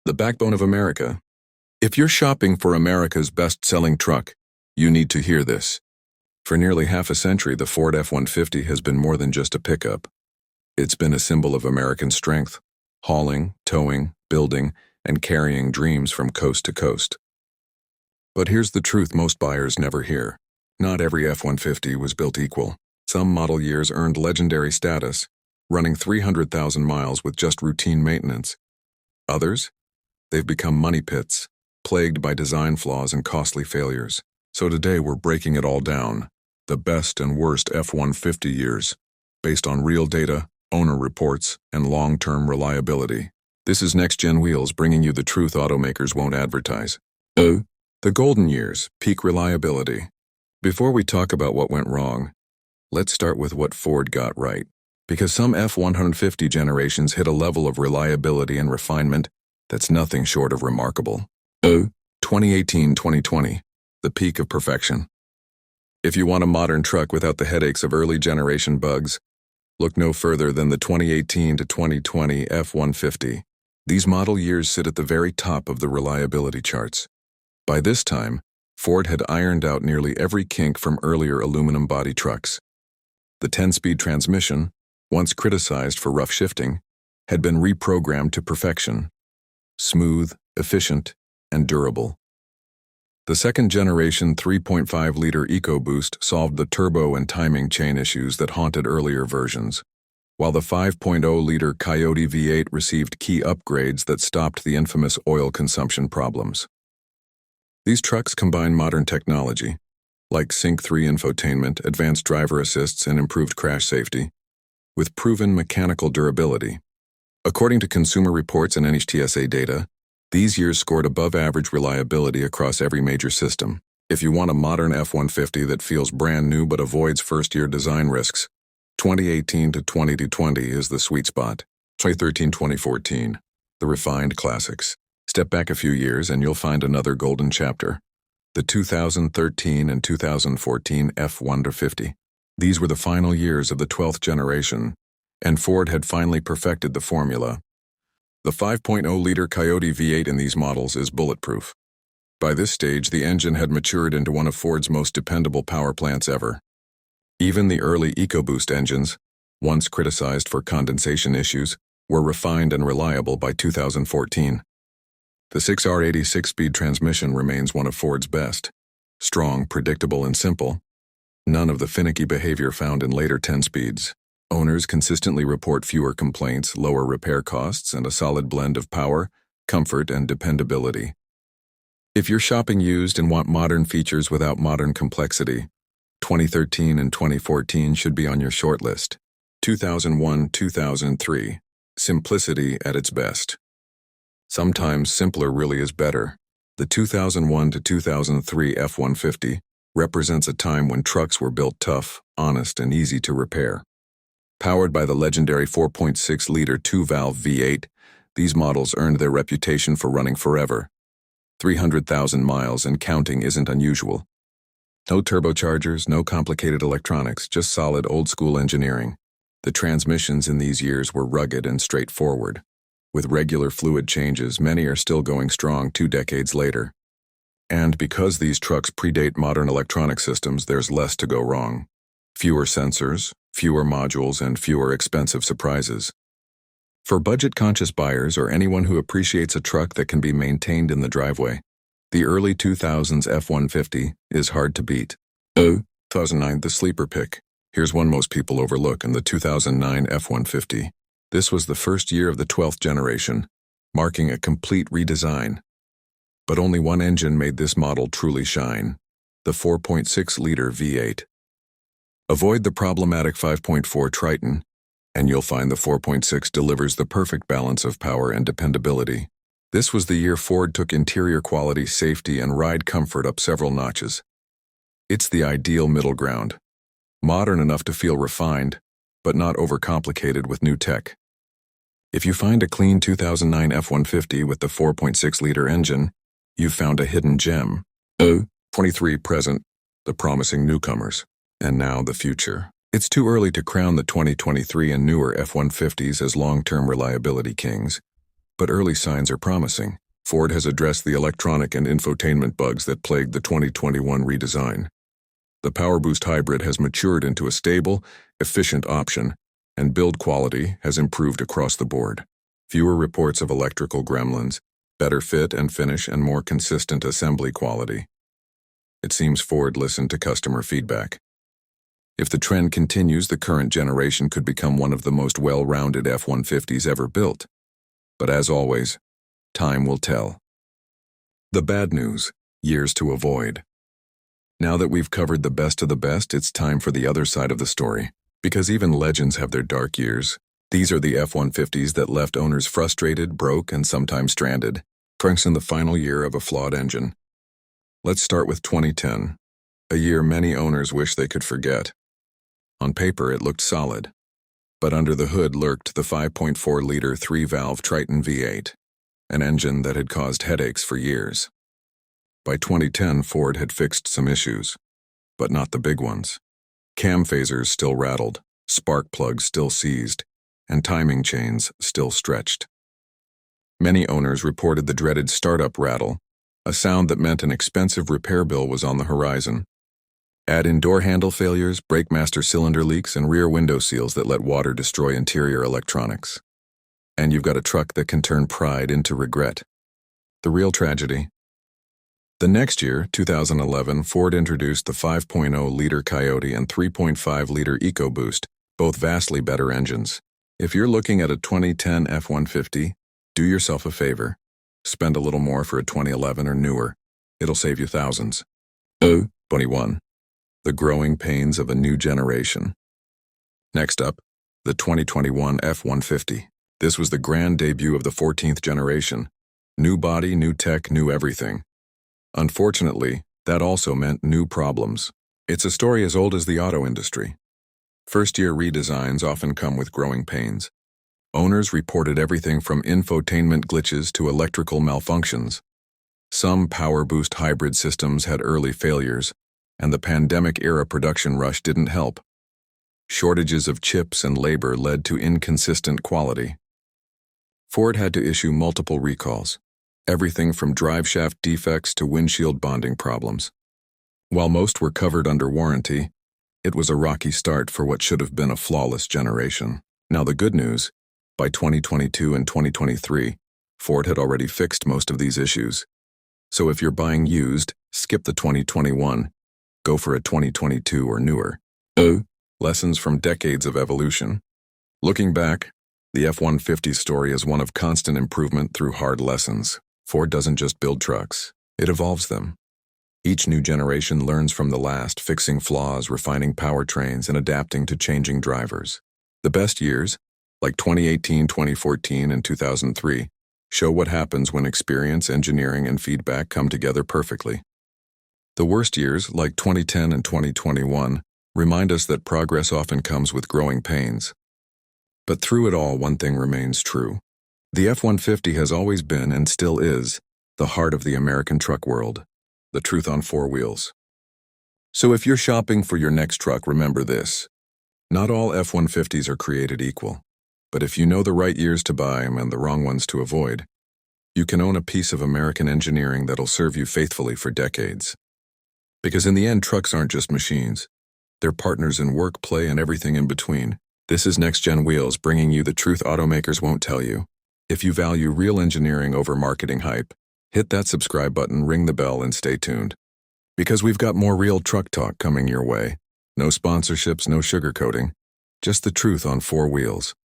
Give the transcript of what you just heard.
the backbone of America. If you're shopping for America's best-selling truck, you need to hear this. For nearly half a century, the Ford F-150 has been more than just a pickup. It's been a symbol of American strength, hauling, towing, building, and carrying dreams from coast to coast. But here's the truth most buyers never hear. Not every F-150 was built equal. Some model years earned legendary status, running 300,000 miles with just routine maintenance. Others? They've become money pits, plagued by design flaws and costly failures. So today we're breaking it all down. The best and worst F-150 years, based on real data, owner reports, and long-term reliability. This is NextGen Wheels bringing you the truth automakers won't advertise. The golden years, peak reliability. Before we talk about what went wrong, let's start with what Ford got right. Because some F-150 generations hit a level of reliability and refinement that's nothing short of remarkable. 2018-2020, the peak of perfection. If you want a modern truck without the headaches of early generation bugs, look no further than the 2018 to 2020 F-150. These model years sit at the very top of the reliability charts. By this time, Ford had ironed out nearly every kink from earlier aluminum body trucks. The 10-speed transmission, once criticized for rough shifting, had been reprogrammed to perfection. Smooth, efficient, and durable. The second-generation 3.5-liter EcoBoost solved the turbo and timing chain issues that haunted earlier versions, while the 5.0-liter Coyote V8 received key upgrades that stopped the infamous oil consumption problems. These trucks combine modern technology, like Sync 3 infotainment, advanced driver assists, and improved crash safety, with proven mechanical durability. According to Consumer Reports and NHTSA data, these years scored above-average reliability across every major system. If you want a modern F-150 that feels brand new but avoids first-year design risks, 2018 to 2020 is the sweet spot. 2013-2014, the refined classics. Step back a few years and you'll find another golden chapter. The 2013 and 2014 F-150. These were the final years of the 12th generation, and Ford had finally perfected the formula. The 5.0-liter Coyote V8 in these models is bulletproof. By this stage, the engine had matured into one of Ford's most dependable power plants ever. Even the early EcoBoost engines, once criticized for condensation issues, were refined and reliable by 2014. The 6R80 six-speed transmission remains one of Ford's best. Strong, predictable, and simple. None of the finicky behavior found in later 10-speeds. Owners consistently report fewer complaints, lower repair costs, and a solid blend of power, comfort, and dependability. If you're shopping used and want modern features without modern complexity, 2013 and 2014 should be on your shortlist. 2001-2003, simplicity at its best. Sometimes simpler really is better. The 2001 to 2003 F-150 represents a time when trucks were built tough, honest, and easy to repair. Powered by the legendary 4.6-liter two-valve V8, these models earned their reputation for running forever. 300,000 miles and counting isn't unusual. No turbochargers, no complicated electronics, just solid old-school engineering. The transmissions in these years were rugged and straightforward. With regular fluid changes, many are still going strong 2 decades later. And because these trucks predate modern electronic systems, there's less to go wrong. Fewer sensors, fewer modules, and fewer expensive surprises. For budget-conscious buyers or anyone who appreciates a truck that can be maintained in the driveway, the early 2000s F-150 is hard to beat. 2009, the sleeper pick. Here's one most people overlook in the 2009 F-150. This was the first year of the 12th generation, marking a complete redesign. But only one engine made this model truly shine, the 4.6-liter V8. Avoid the problematic 5.4 Triton, and you'll find the 4.6 delivers the perfect balance of power and dependability. This was the year Ford took interior quality, safety, and ride comfort up several notches. It's the ideal middle ground. Modern enough to feel refined, but not overcomplicated with new tech. If you find a clean 2009 F-150 with the 4.6-liter engine, you've found a hidden gem. 23 present, the promising newcomers, and now the future. It's too early to crown the 2023 and newer F-150s as long-term reliability kings. But early signs are promising. Ford has addressed the electronic and infotainment bugs that plagued the 2021 redesign. The PowerBoost hybrid has matured into a stable, efficient option, and build quality has improved across the board. Fewer reports of electrical gremlins, better fit and finish, and more consistent assembly quality. It seems Ford listened to customer feedback. If the trend continues, the current generation could become one of the most well-rounded F-150s ever built. But as always, time will tell. The bad news: years to avoid. Now that we've covered the best of the best, it's time for the other side of the story. Because even legends have their dark years. These are the F-150s that left owners frustrated, broke, and sometimes stranded. Trunks in the final year of a flawed engine. Let's start with 2010, a year many owners wish they could forget. On paper, it looked solid. But under the hood lurked the 5.4-liter 3-valve Triton V8, an engine that had caused headaches for years. By 2010, Ford had fixed some issues, but not the big ones. Cam phasers still rattled, spark plugs still seized, and timing chains still stretched. Many owners reported the dreaded startup rattle, a sound that meant an expensive repair bill was on the horizon. Add in door handle failures, brake master cylinder leaks, and rear window seals that let water destroy interior electronics. And you've got a truck that can turn pride into regret. The real tragedy. The next year, 2011, Ford introduced the 5.0-liter Coyote and 3.5-liter EcoBoost, both vastly better engines. If you're looking at a 2010 F-150, do yourself a favor. Spend a little more for a 2011 or newer. It'll save you thousands. 21. The growing pains of a new generation. Next up, the 2021 F-150. This was the grand debut of the 14th generation. New body, new tech, new everything. Unfortunately, that also meant new problems. It's a story as old as the auto industry. First-year redesigns often come with growing pains. Owners reported everything from infotainment glitches to electrical malfunctions. Some PowerBoost hybrid systems had early failures, and the pandemic-era production rush didn't help. Shortages of chips and labor led to inconsistent quality. Ford had to issue multiple recalls, everything from driveshaft defects to windshield bonding problems. While most were covered under warranty, it was a rocky start for what should have been a flawless generation. Now the good news, by 2022 and 2023, Ford had already fixed most of these issues. So if you're buying used, skip the 2021, go for a 2022 or newer. Lessons from decades of evolution. Looking back, the F-150 story is one of constant improvement through hard lessons. Ford doesn't just build trucks, it evolves them. Each new generation learns from the last, fixing flaws, refining powertrains, and adapting to changing drivers. The best years, like 2018, 2014, and 2003, show what happens when experience, engineering, and feedback come together perfectly. The worst years, like 2010 and 2021, remind us that progress often comes with growing pains. But through it all, one thing remains true. The F-150 has always been, and still is, the heart of the American truck world, the truth on four wheels. So if you're shopping for your next truck, remember this. Not all F-150s are created equal, but if you know the right years to buy them and the wrong ones to avoid, you can own a piece of American engineering that'll serve you faithfully for decades. Because in the end, trucks aren't just machines. They're partners in work, play, and everything in between. This is NextGen Wheels, bringing you the truth automakers won't tell you. If you value real engineering over marketing hype, hit that subscribe button, ring the bell, and stay tuned. Because we've got more real truck talk coming your way. No sponsorships, no sugarcoating. Just the truth on four wheels.